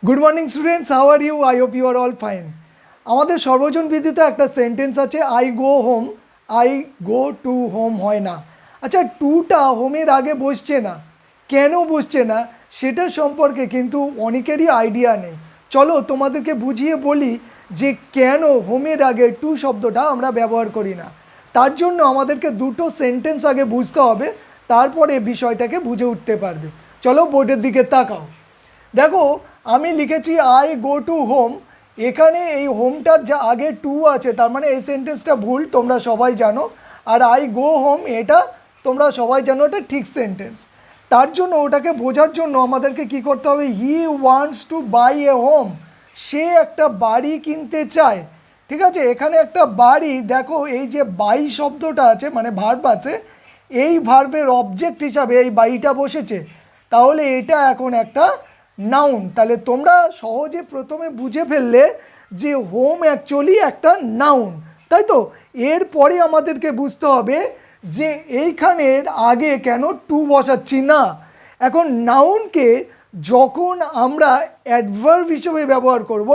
Good morning students, how are you? I hope you are all fine. আমাদের সর্বজন বিদিত একটা সেন্টেন্স আছে, I go home, I go to home হয় না। আচ্ছা, টুটা হোমের আগে বসছে না, কেন বসছে না সেটা সম্পর্কে কিন্তু অনেকেরই আইডিয়া নেই। চলো তোমাদেরকে বুঝিয়ে বলি যে কেন হোমের আগে টু শব্দটা আমরা ব্যবহার করি না। তার জন্য আমাদেরকে দুটো সেন্টেন্স আগে বুঝতে হবে, তারপরে বিষয়টাকে বুঝে উঠতে পারবে। চলো বোর্ডের দিকে তাকাও। দেখো, আমি লিখেছি আই গো টু হোম। এখানে এই হোমটার যা আগে টু আছে, তার মানে এই সেন্টেন্সটা ভুল, তোমরা সবাই জানো। আর আই গো হোম এটা তোমরা সবাই জানো এটা ঠিক সেন্টেন্স। তার জন্য ওটাকে বোঝার জন্য আমাদেরকে কি করতে হবে, he wants to buy a home, সে একটা বাড়ি কিনতে চায়। ঠিক আছে, এখানে একটা বাড়ি, দেখো এই যে বাই শব্দটা আছে মানে ভার্ব আছে, এই ভার্বের অবজেক্ট হিসাবে এই বাড়িটা বসেছে, তাহলে এটা এখন একটা নাউন। তাহলে তোমরা সহজে প্রথমে বুঝে ফেললে যে হোম অ্যাকচুয়ালি একটা নাউন, তাই তো? এরপরে আমাদেরকে বুঝতে হবে যে এইখানের আগে কেন টু বসাচ্ছি না। এখন নাউনকে যখন আমরা অ্যাডভার্ব হিসেবে ব্যবহার করব,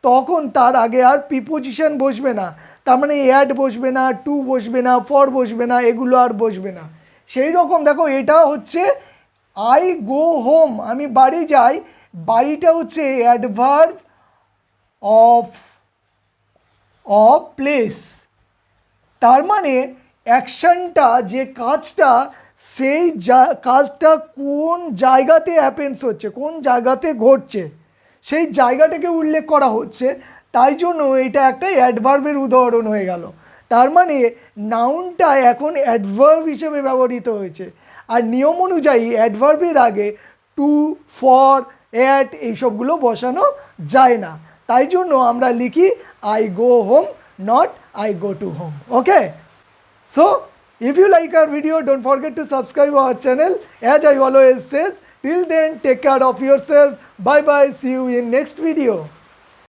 তখন তার আগে আর প্রিপোজিশন বসবে না, তার মানে অ্যাড বসবে না, টু বসবে না, ফর বসবে না, এগুলো আর বসবে না। সেই রকম দেখো, এটা হচ্ছে আই গো হোম, আমি বাড়ি যাই, বাড়িটা হচ্ছে অ্যাডভার্ব অফ অফ প্লেস। তার মানে অ্যাকশনটা, যে কাজটা, সেই কাজটা কোন জায়গাতে হ্যাপেন্স হচ্ছে, কোন জায়গাতে ঘটছে, সেই জায়গাটাকে উল্লেখ করা হচ্ছে। তাই জন্য এটা একটা অ্যাডভার্বের উদাহরণ হয়ে গেল। তার মানে নাউনটা এখন অ্যাডভার্ব হিসেবে ব্যবহৃত হয়েছে। আর নিয়ম অনুযায়ী অ্যাডভার্বের আগে টু, ফর, অ্যাট এইসবগুলো বসানো যায় না। তাই জন্য আমরা লিখি I go home, not I go to home. Okay, so if you like our video, don't forget to subscribe our channel. As I always say, till then, take care of yourself. Bye bye, see you in next video.